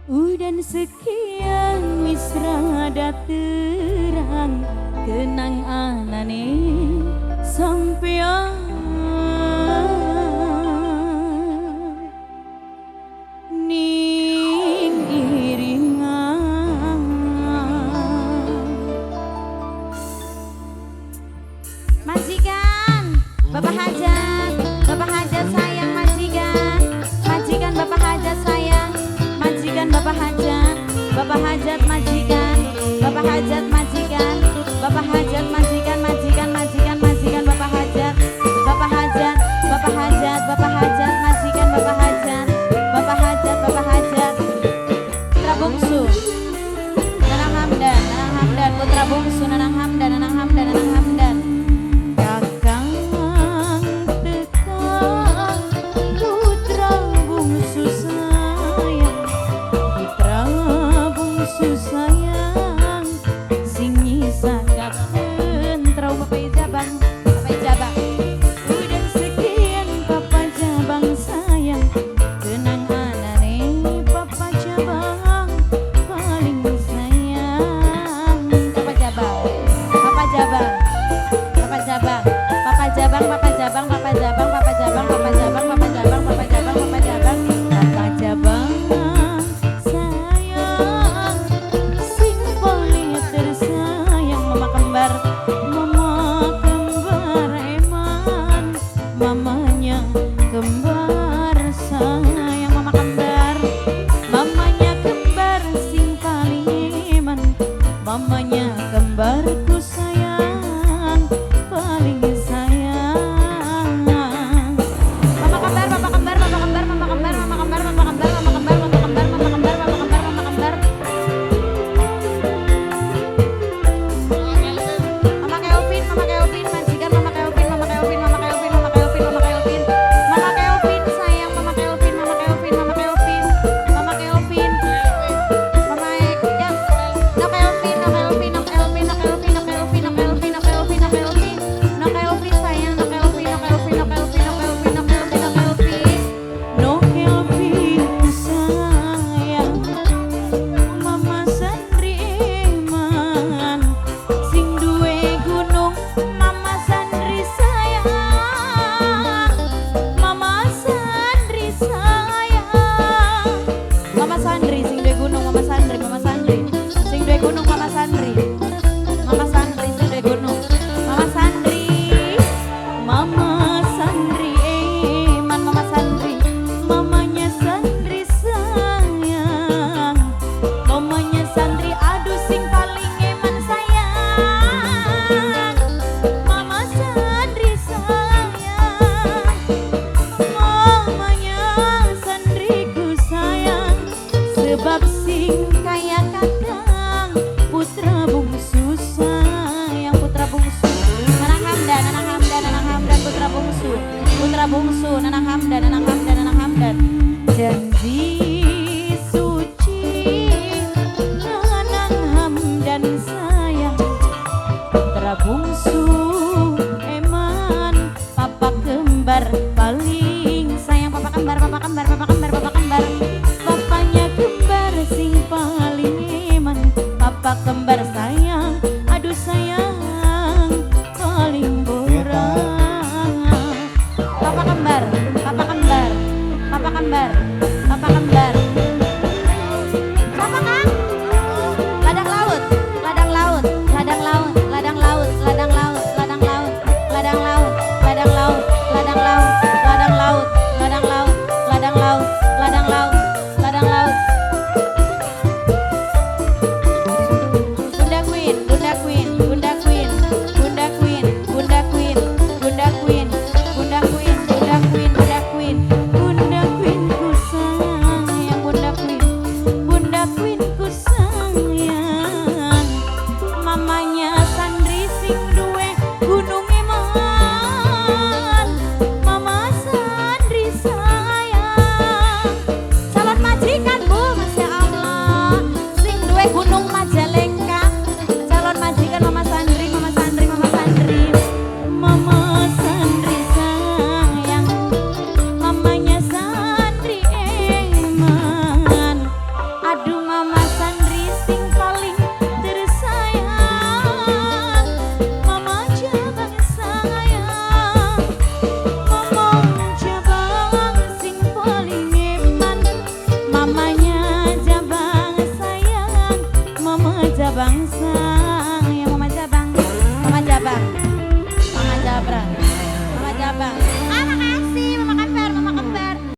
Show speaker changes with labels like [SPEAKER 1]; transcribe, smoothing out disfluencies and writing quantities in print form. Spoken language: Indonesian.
[SPEAKER 1] Udan sekian misra terang kenang anane sampean ning iringan.
[SPEAKER 2] Majikan, Bapak Hajat sayang majikan, majikan Bapak Hajat sayang, majikan Bapak Hajat majikan, Bapak Hajat majikan, Bapak Hajat majikan, majikan Bapak Hajat, Bapak Hajat, Bapak Hajat, Bapak Hajat majikan Bapak Hajat, Bapak Hajat, Bapak Hajat, putra bungsu, Nanang Hamdan, putra bungsu Nanang Hamdan, Nanang Hamdan, Nanang Hamdan.
[SPEAKER 1] Sayang sing nyisa kapten trau Bapak Jabang, Bapak Jabang. Udah sekian Papa Jabang sayang kenang anane Papa Jabang paling sayang.
[SPEAKER 2] Papa Jabang, Papa Jabang, Papa Jabang, Papa Jabang, Papa Jabang, Papa Jabang, Papa Jabang, Papa Jabang, Papa Jabang, Papa Jabang, Papa Jabang,
[SPEAKER 1] Papa Jabang mamanya kembar sayang, mama kembar, mamanya kembar sing paling iman, mamanya kembarku sayang paling sayang.
[SPEAKER 2] Mama kembar, Papa kembar, Papa kembar, Mama kembar, Mama kembar, Mama kembar, Mama kembar, Mama kembar, Mama kembar, Mama kembar, Mama kembar. Mama Kelvin, majikan Mama Kelvin, Mama Kelvin, Mama Kelvin, Mama Kelvin, Mama Kelvin, Mama Kelvin sayang, Mama Kelvin, Mama Kelvin, Mama Kelvin, Mama Kelvin, Mama ya, no Kelvin, no Kelvin, no Kelvin, no Kelvin, no Kelvin, no Kelvin, no Kelvin, no Kelvin, no Kelvin sayang, no Kelvin, no Kelvin, no Kelvin, no Kelvin, no Kelvin, no Kelvin.
[SPEAKER 1] No Kelvin sayang, mama Sandri iman sing duwe gunung, mama Sandri sayang, mama Sandri sayang,
[SPEAKER 2] Mama Sandri sing duwe gunung, Mama Sandri, Mama Sandri sing duwe gunung, Mama Sandri, Mama Sandri sing duwe gunung, Mama Sandri,
[SPEAKER 1] mama Sandri iman, mama Sandri, mamanya Sandri sayang, mamanya Sandri aduh sing paling iman sayang, mama Sandri sayang, mamanya Sandriku sayang, sebab sing